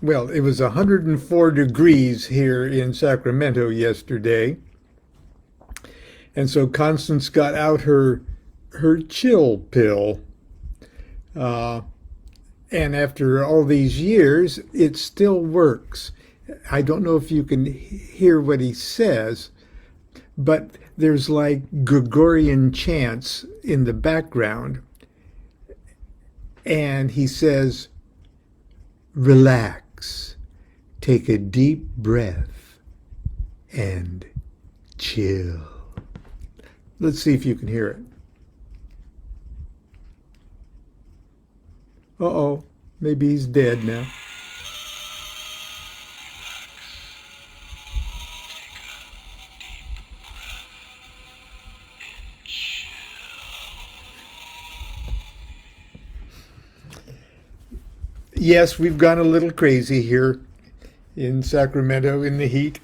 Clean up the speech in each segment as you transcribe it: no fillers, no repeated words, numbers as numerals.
Well, it was 104 degrees here in Sacramento yesterday. And so Constance got out her chill pill. Uh, and after all these years, it still works. I don't know if you can hear what he says, but there's like Gregorian chants in the background. And he says, relax, take a deep breath, and chill. Let's see if you can hear it. Uh-oh, maybe he's dead now. Yes, we've gone a little crazy here in Sacramento in the heat.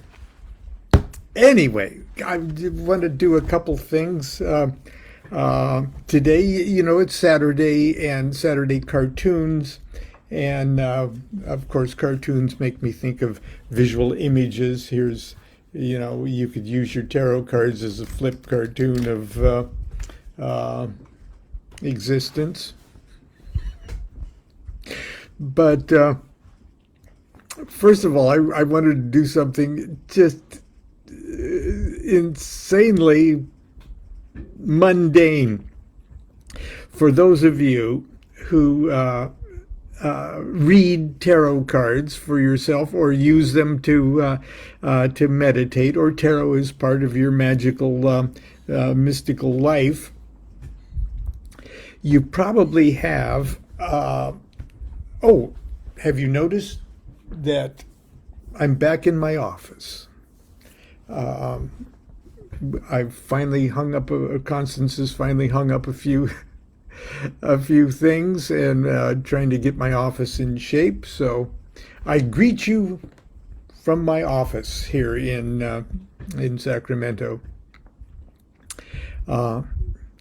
Anyway, I want to do a couple things. Today, it's Saturday and Saturday cartoons. And of course, cartoons make me think of visual images. Here's, you could use your tarot cards as a flip cartoon of existence. But first of all, I wanted to do something just insanely mundane. For those of you who read tarot cards for yourself or use them to meditate, or tarot is part of your magical, mystical life, you probably have. Oh, have you noticed that I'm back in my office? I've finally hung up. Constance has finally hung up a few things, and trying to get my office in shape. So I greet you from my office here in Sacramento,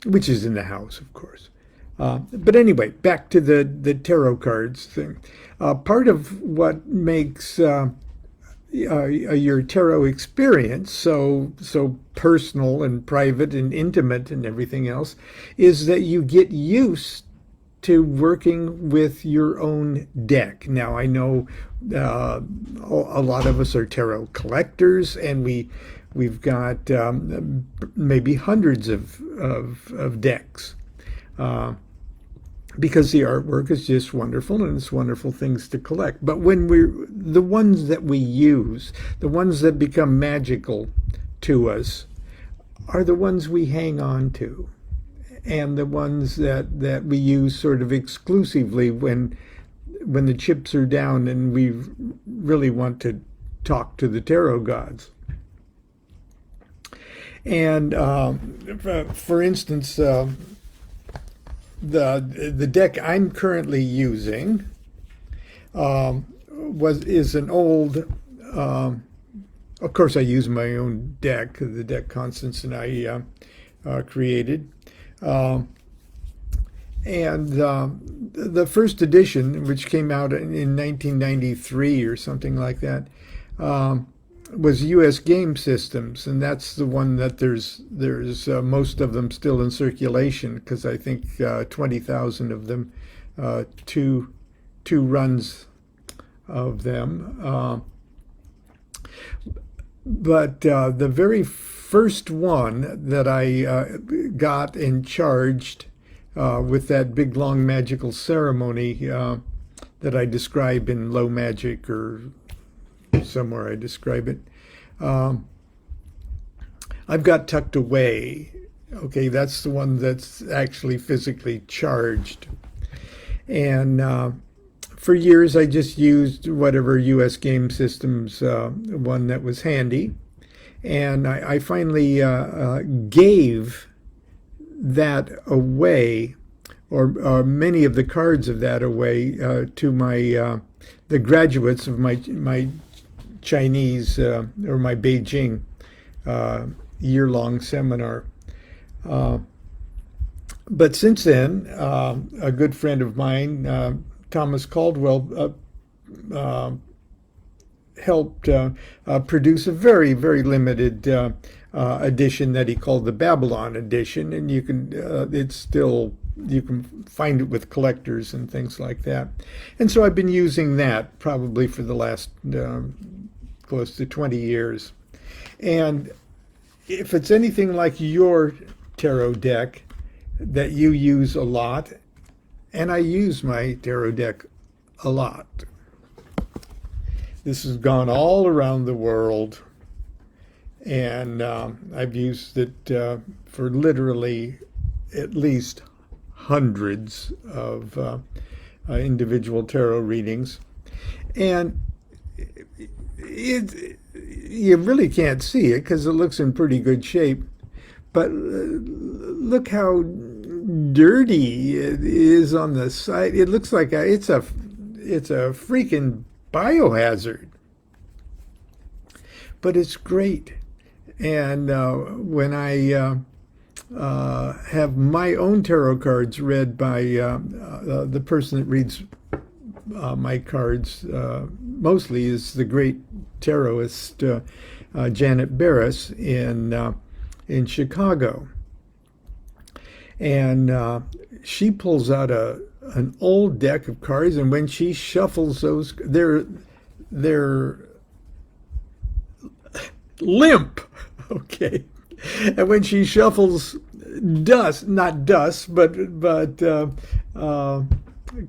which is in the house, of course. But anyway, back to the tarot cards thing. Part of what makes your tarot experience so personal and private and intimate and everything else is that you get used to working with your own deck. Now, I know a lot of us are tarot collectors, and we've got maybe hundreds of decks. Because the artwork is just wonderful, and it's wonderful things to collect. But when the ones that we use, the ones that become magical to us, are the ones we hang on to, and the ones that we use sort of exclusively when the chips are down and we really want to talk to the tarot gods. And for instance, the deck I'm currently using is an old. Of course, I use my own deck, the deck Constance and I created, and the first edition, which came out in 1993 or something like that, was U.S. Game Systems, and that's the one that there's most of them still in circulation, because I think 20,000 of them, two runs of them. But the very first one that I got and charged with that big long magical ceremony that I describe in Low Magic, or somewhere I describe it. I've got tucked away. Okay, that's the one that's actually physically charged. And for years, I just used whatever U.S. Game Systems one that was handy. And I finally gave that away, or many of the cards of that away, to my the graduates of my Chinese or my Beijing year-long seminar. But since then, a good friend of mine, Thomas Caldwell, helped produce a very, very limited edition that he called the Babylon edition, and you can it's still, you can find it with collectors and things like that. And so I've been using that probably for the last close to 20 years. And if it's anything like your tarot deck that you use a lot, and I use my tarot deck a lot. This has gone all around the world, and I've used it for literally at least hundreds of individual tarot readings. And you really can't see it because it looks in pretty good shape, but look how dirty it is on the side. It looks like it's a freaking biohazard, but it's great. And when I have my own tarot cards read by the person that reads my cards mostly is the great tarotist Janet Barris in Chicago, and she pulls out an old deck of cards, and when she shuffles those, they're limp, okay. And when she shuffles not dust, but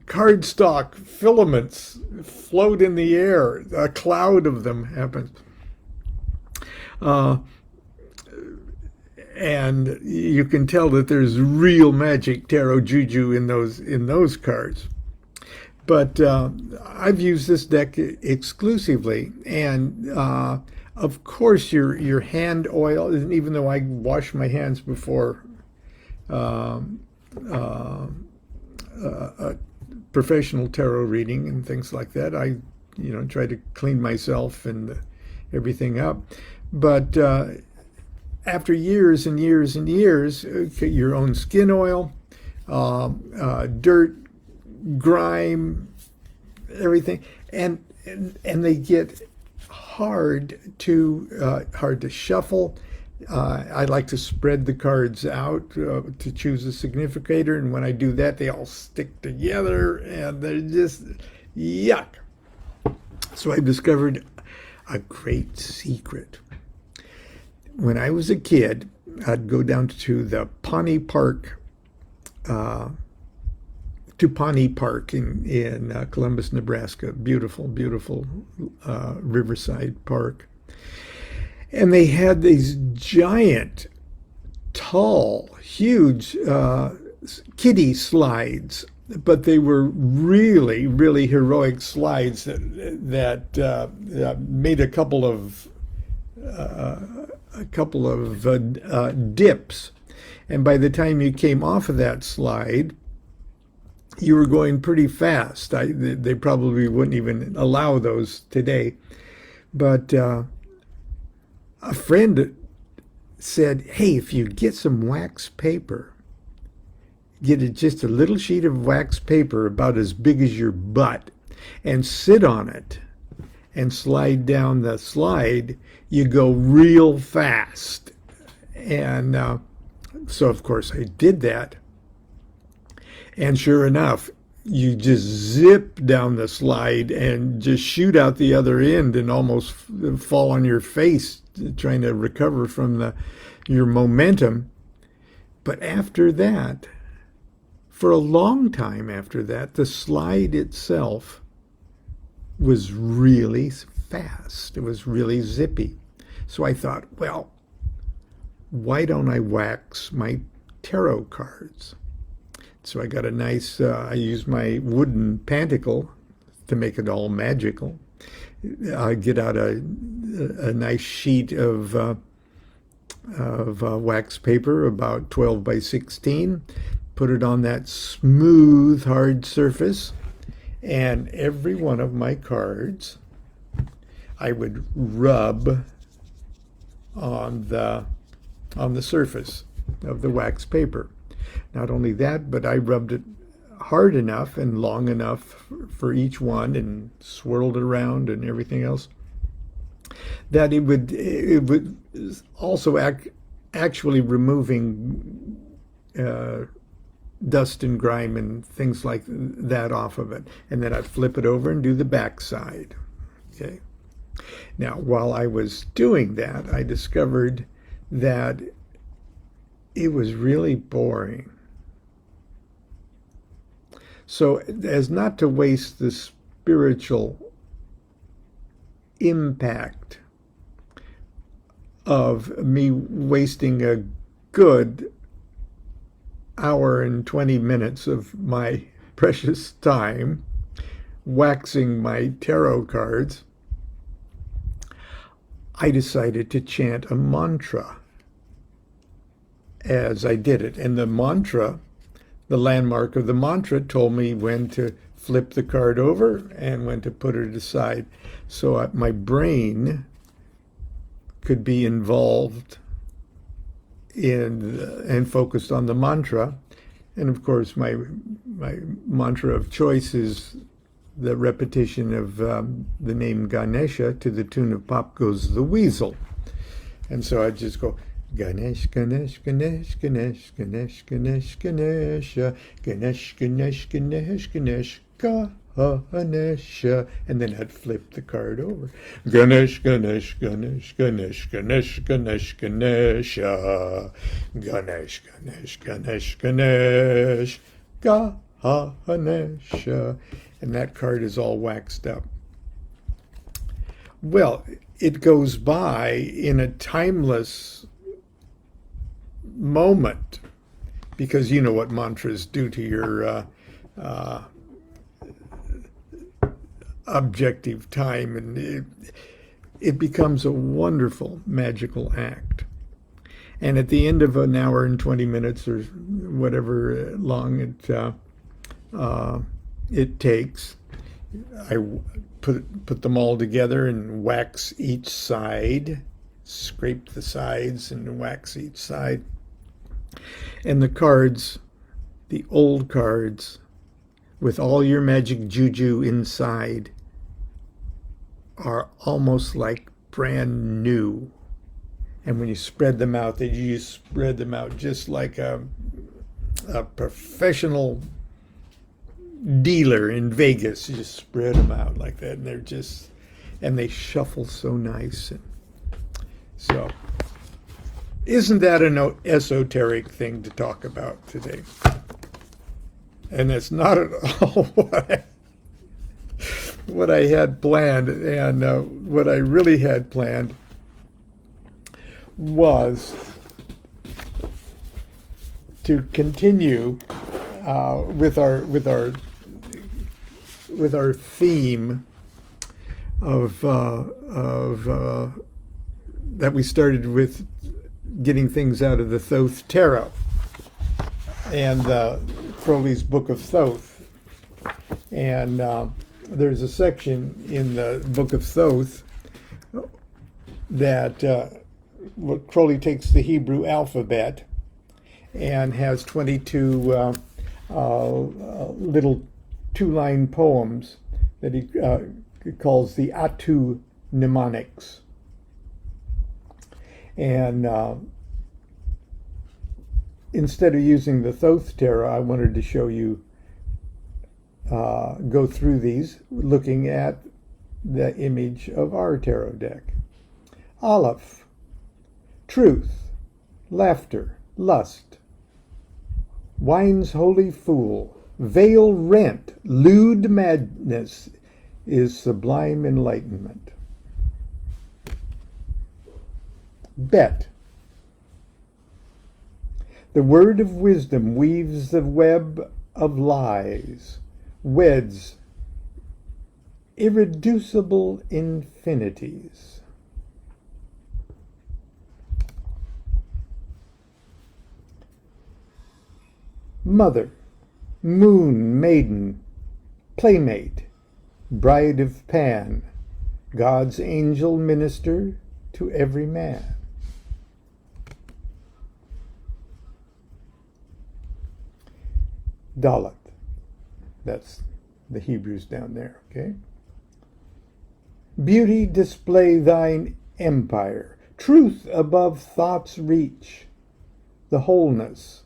cardstock filaments float in the air. A cloud of them happens. And you can tell that there's real magic tarot juju in those cards. But I've used this deck exclusively, and of course your hand oil, even though I wash my hands before a professional tarot reading and things like that, I try to clean myself and everything up. But after years and years and years, your own skin oil, dirt, grime, everything, and they get hard to shuffle. I like to spread the cards out to choose a significator, and when I do that, they all stick together, and they're just yuck. So I've discovered a great secret. When I was a kid, I'd go down to the Pawnee Park, in Columbus, Nebraska. Beautiful, beautiful riverside park. And they had these giant, tall, huge kiddie slides, but they were really, really heroic slides that made a couple of dips, and by the time you came off of that slide, you were going pretty fast. They probably wouldn't even allow those today, but a friend said, "Hey, if you get some wax paper, just a little sheet of wax paper about as big as your butt, and sit on it and slide down the slide, you go real fast." And so, of course, I did that. And sure enough, you just zip down the slide and just shoot out the other end and almost fall on your face trying to recover from your momentum. But after that, for a long time after that, the slide itself was really fast. It was really zippy. So I thought, well, why don't I wax my tarot cards? So I got a nice, I used my wooden panticle to make it all magical. I get out a nice sheet of wax paper, about 12 by 16, put it on that smooth, hard surface, and every one of my cards I would rub on the surface of the wax paper. Not only that, but I rubbed it hard enough and long enough for each one and swirled it around and everything else. that it would also actually removing dust and grime and things like that off of it. And then I'd flip it over and do the back side. Okay. Now, while I was doing that, I discovered that it was really boring. So as not to waste the spiritual impact of me wasting a good hour and 20 minutes of my precious time waxing my tarot cards, I decided to chant a mantra as I did it. And the mantra, the landmark of the mantra, told me when to flip the card over and when to put it aside. So my brain could be involved in and focused on the mantra. And of course, my mantra of choice is the repetition of the name Ganesha to the tune of Pop Goes the Weasel. And so I just go, Ganesh, Ganesh, Ganesh, Ganesh, Ganesh, Ganesh, Ganesha, Ganesh, Ganesh, Ganesh, Ganesh, Ganesha, and then I'd flip the card over. Ganesh, Ganesh, Ganesh, Ganesh, Ganesh, Ganesh, Ganesha, Ganesh, Ganesh, Ganesh, Ganesh, Ganesha, and that card is all waxed up. Well, it goes by in a timeless moment, because you know what mantras do to your objective time, and it becomes a wonderful magical act. And at the end of an hour and 20 minutes or whatever long it takes, I put them all together and wax each side, scrape the sides and wax each side. And the cards, the old cards, with all your magic juju inside, are almost like brand new. And when you spread them out, you spread them out just like a professional dealer in Vegas. You just spread them out like that, and they shuffle so nice. And so, isn't that an esoteric thing to talk about today? And that's not at all what I had planned. And what I really had planned was to continue with our theme of that we started with, getting things out of the Thoth Tarot and Crowley's Book of Thoth. And there's a section in the Book of Thoth that Crowley takes the Hebrew alphabet and has 22 little two-line poems that he calls the Atu mnemonics. And instead of using the Thoth Tarot, I wanted to show you, go through these, looking at the image of our tarot deck. Aleph, truth, laughter, lust. Wine's holy fool, veil rent, lewd madness is sublime enlightenment. Bet. The word of wisdom weaves the web of lies, weds irreducible infinities. Mother, moon, maiden, playmate, bride of Pan, God's angel minister to every man. Dalet, that's the Hebrews down there, okay? Beauty display thine empire. Truth above thought's reach. The wholeness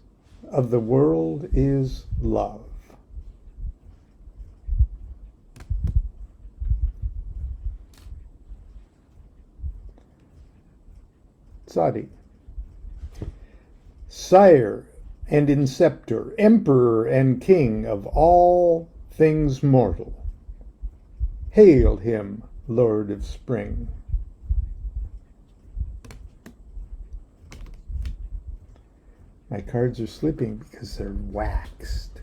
of the world is love. Sadi. Sire and inceptor, emperor and king of all things mortal. Hail him, Lord of Spring. My cards are slipping because they're waxed.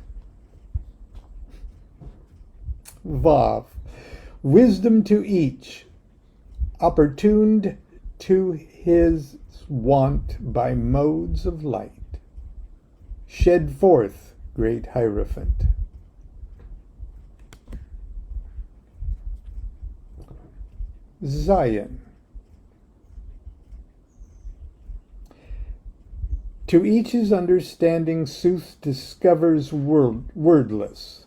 Vav. Wisdom to each, opportuned to his want by modes of light. Shed forth, great Hierophant. Zion. To each his understanding sooth discovers wordless.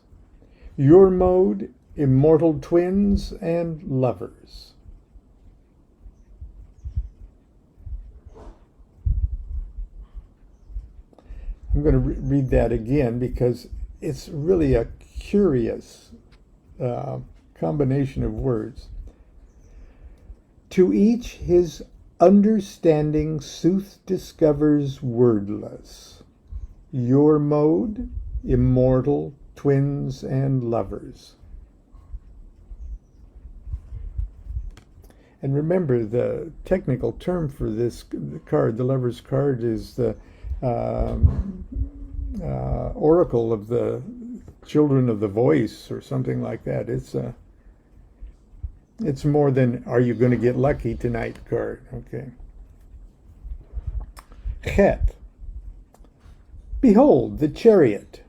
Your mode, immortal twins and lovers. I'm going to read that again because it's really a curious combination of words. To each his understanding sooth discovers wordless. Your mode, immortal twins and lovers. And remember, the technical term for this card, the Lover's card, is the Oracle of the Children of the Voice, or something like that. It's more than "Are you going to get lucky tonight?" card. Okay. Chet. Behold the chariot.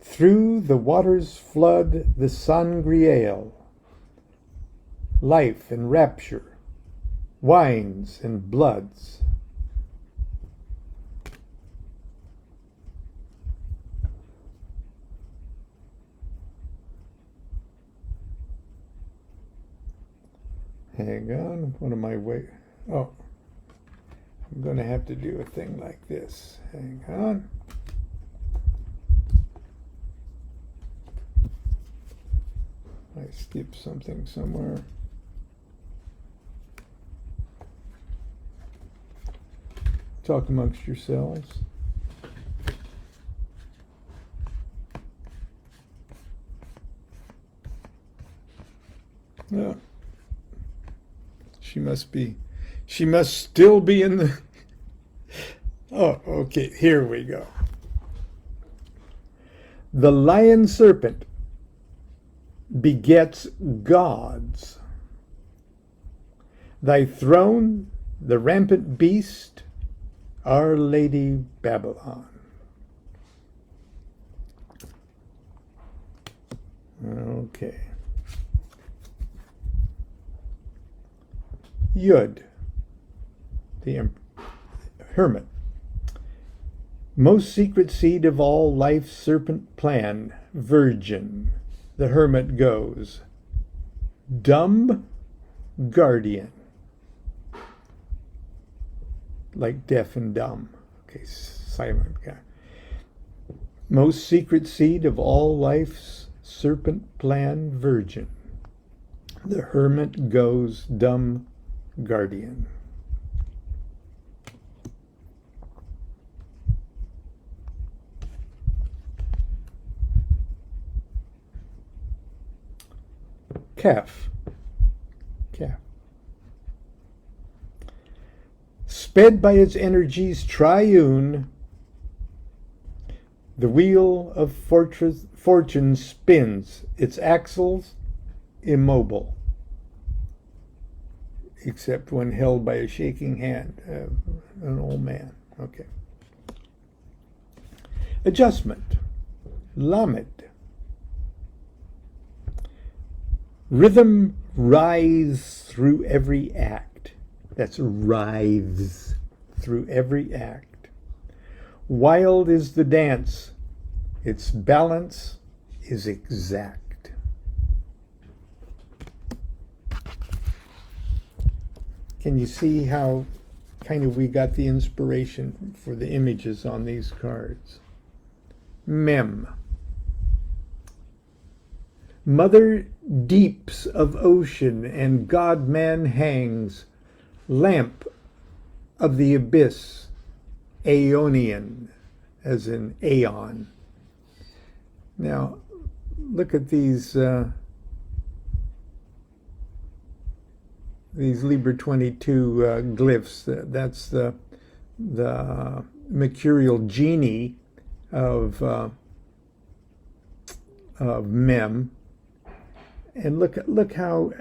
Through the waters flood the sangreal. Life and rapture, wines and bloods. Hang on, what am I waiting? Oh, I'm going to have to do a thing like this. Hang on. I skipped something somewhere. Talk amongst yourselves. Yeah. She must still be in the... Oh, okay, here we go. The lion serpent begets gods. Thy throne, the rampant beast, Our Lady Babylon. Okay. Yud, the hermit. Most secret seed of all life's serpent plan, virgin, the hermit goes. Dumb guardian. Like deaf and dumb. Okay, silent guy. Most secret seed of all life's serpent plan, virgin. The hermit goes, dumb guardian. Calf. Sped by its energies triune, the wheel of fortune spins, its axles immobile, except when held by a shaking hand, an old man. Okay. Adjustment. Lamed. Rhythm writhes through every act. That's writhes through every act. Wild is the dance. Its balance is exact. Can you see how kind of we got the inspiration for the images on these cards? Mem. Mother deeps of ocean and God-man hangs, lamp of the abyss, Aeonian, as in Aeon. Now, look at these Libra 22 glyphs. That's the mercurial genie of Mem. And look how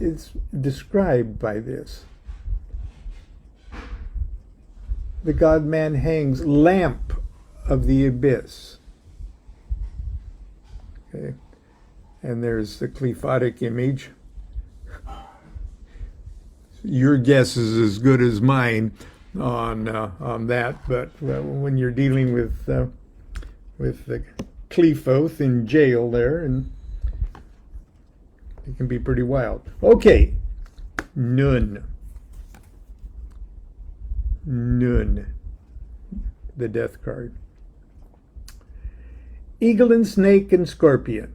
it's described by this. The God-man hangs, lamp of the abyss. Okay, and there's the qliphothic image. Your guess is as good as mine on that, but when you're dealing with the Qliphoth in jail there, and it can be pretty wild. Okay, Nun, the death card. Eagle and snake and scorpion.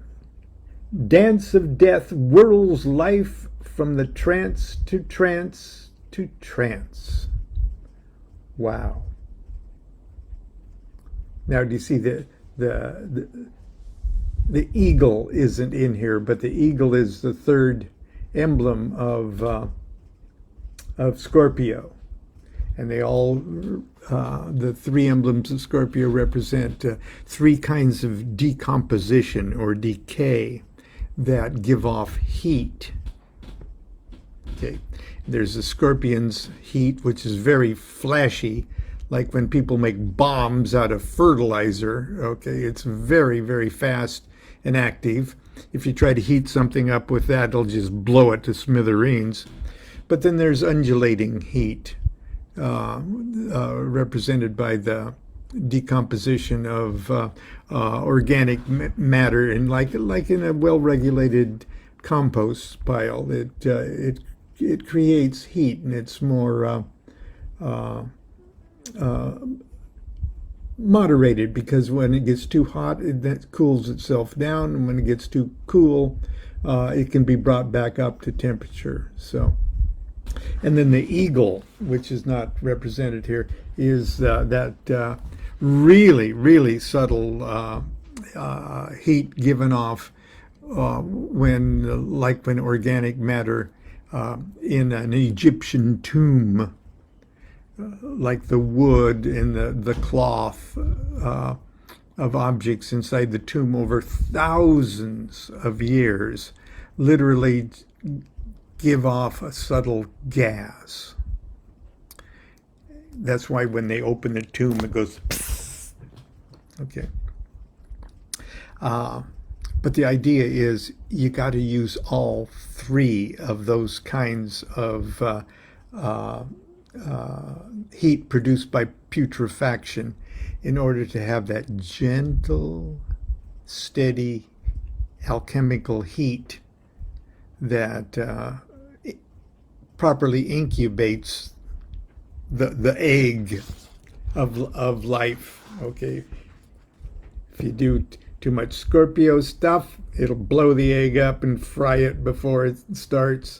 Dance of death whirls life from the trance to trance to trance. Wow. Now, do you see the eagle isn't in here, but the eagle is the third emblem of Scorpio, and they all the three emblems of Scorpio represent three kinds of decomposition or decay that give off heat. Okay, there's the Scorpion's heat, which is very flashy, like when people make bombs out of fertilizer. Okay, it's very, very fast and active. If you try to heat something up with that, it'll just blow it to smithereens. But then there's undulating heat, represented by the decomposition of organic matter, and like in a well-regulated compost pile, it creates heat, and it's more moderated, because when it gets too hot, it cools itself down, and when it gets too cool, it can be brought back up to temperature. So, and then the eagle, which is not represented here, is that really, really subtle heat given off when organic matter in an Egyptian tomb, like the wood and the cloth of objects inside the tomb over thousands of years, literally give off a subtle gas. That's why when they open the tomb, it goes pfft. Okay. But the idea is you got to use all three of those kinds of heat produced by putrefaction in order to have that gentle, steady, alchemical heat that properly incubates the egg of life. Okay, if you do too much Scorpio stuff, it'll blow the egg up and fry it before it starts.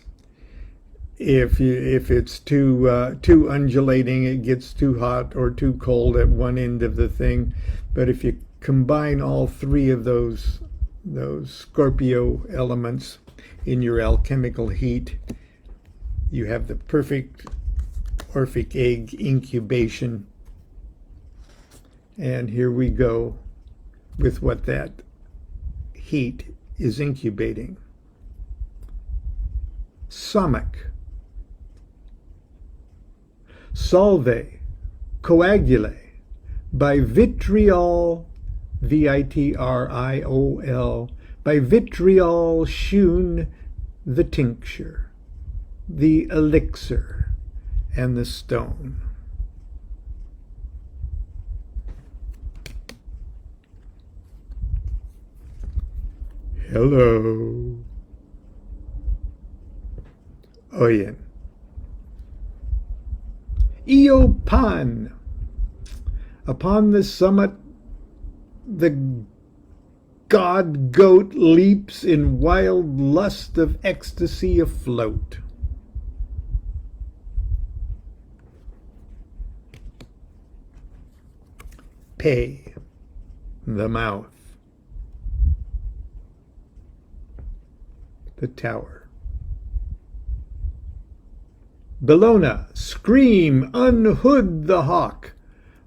If it's too undulating, it gets too hot or too cold at one end of the thing. But if you combine all three of those Scorpio elements in your alchemical heat, you have the perfect Orphic egg incubation. And here we go with what that heat is incubating. Somic. Solve, coagule, by vitriol, vitriol, by vitriol shewn the tincture, the elixir, and the stone. Hello. Oyen. Eopan. Upon the summit, the god goat leaps in wild lust of ecstasy afloat. Pe, the mouth. The tower. Bellona, scream, unhood the hawk,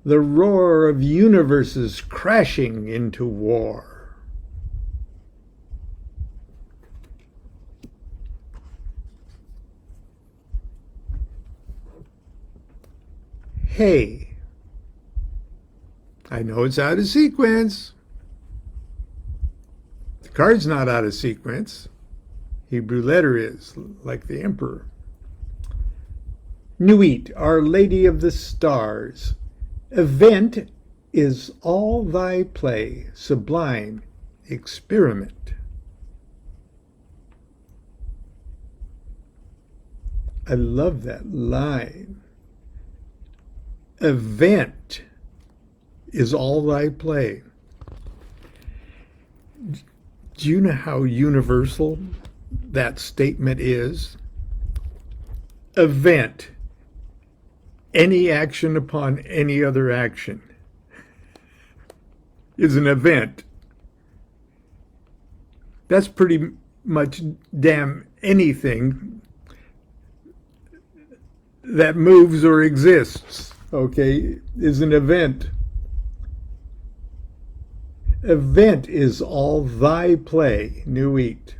the roar of universes crashing into war. Hey, I know it's out of sequence. The card's not out of sequence. Hebrew letter is, like the emperor. Nuit, Our Lady of the Stars. Event is all thy play, sublime experiment. I love that line. Event is all thy play. Do you know how universal that statement is? Event. Any action upon any other action is an event. That's pretty much damn anything that moves or exists, okay, is an event. Event is all thy play, nuit.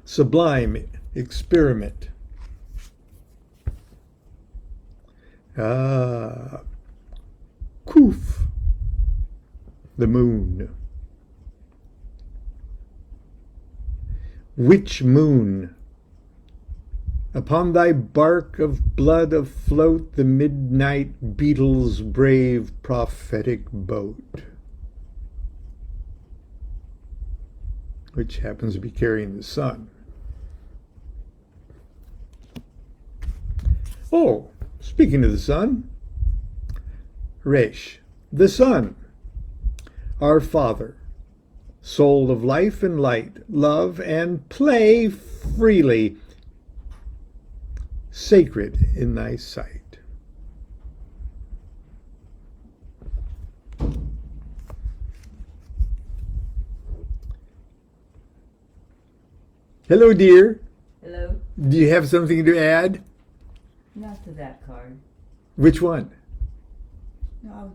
Sublime experiment. Kuf, the moon. Which moon? Upon thy bark of blood afloat the midnight beetle's brave prophetic boat, which happens to be carrying the sun. Oh, speaking of the sun, Resh, the sun, our Father, soul of life and light, love and play freely, sacred in thy sight. Hello, dear. Hello? Do you have something to add? Not to that card. Which one? No,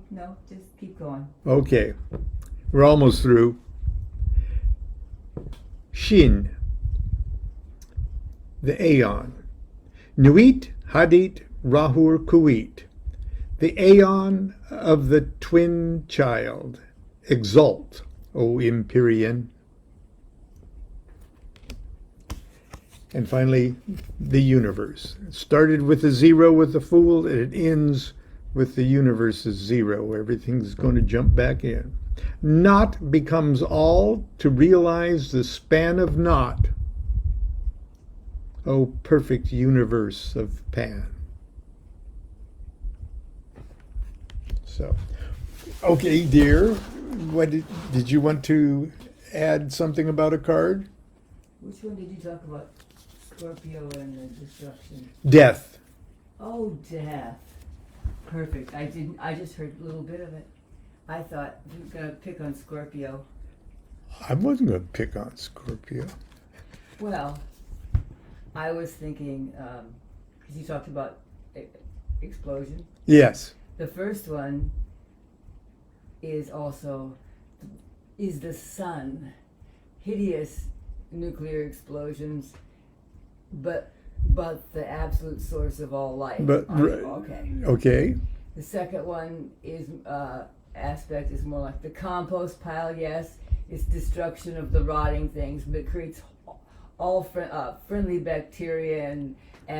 just keep going. Okay, we're almost through. Shin, the Aeon. Nuit, Hadit, Rahur, Kuit, the Aeon of the twin child. Exult, O Empyrean. And finally, the universe. It started with a zero with the fool, and it ends with the universe's zero. Everything's going to jump back in. Naught becomes all to realize the span of naught. O perfect universe of Pan. So, okay, dear, what did you want to add something about a card? Which one did you talk about? Scorpio and the destruction. Death. Oh, death. Perfect. I just heard a little bit of it. I thought you were going to pick on Scorpio. I wasn't going to pick on Scorpio. Well, I was thinking, because you talked about explosion. Yes. The first one is the sun. Hideous nuclear explosions, but the absolute source of all life. But okay. Okay. The second one is aspect is more like the compost pile. Yes, it's destruction of the rotting things, but it creates all friendly bacteria and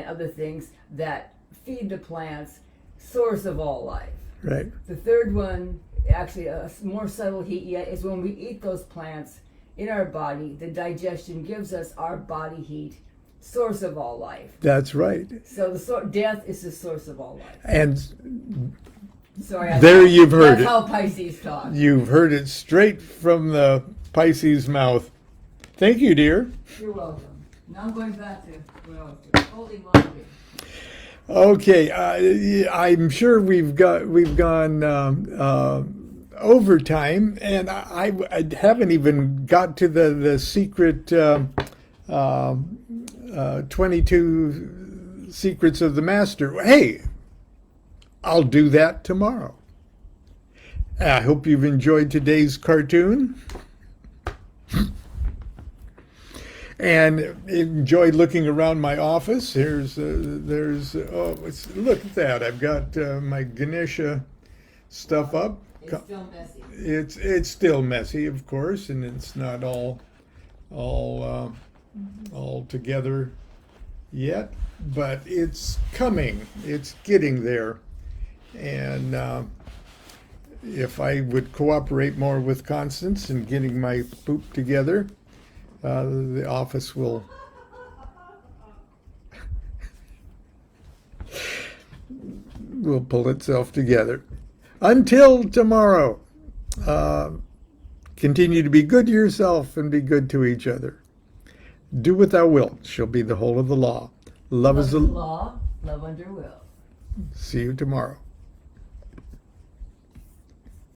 other things that feed the plants, source of all life. Right. The third one, actually a more subtle heat yet, is when we eat those plants in our body, the digestion gives us our body heat, source of all life. That's right. So death is the source of all life. And Sorry, there you've heard that's it. how Pisces talk. You've heard it straight from the Pisces mouth. Thank you, dear. You're welcome. Now I'm going back to holding laundry. Okay, I'm sure we've gone overtime, and I haven't even got to the secret 22 secrets of the master. Hey, I'll do that tomorrow. I hope you've enjoyed today's cartoon and enjoyed looking around my office. Look at that. I've got my Ganesha stuff up. It's still messy. It's still messy, of course, and it's not all together yet, but it's coming. It's getting there. And if I would cooperate more with Constance in getting my poop together, the office will pull itself together. Until tomorrow, continue to be good to yourself and be good to each other. Do what thou wilt shall be the whole of the law. Love is the law, love under will. See you tomorrow.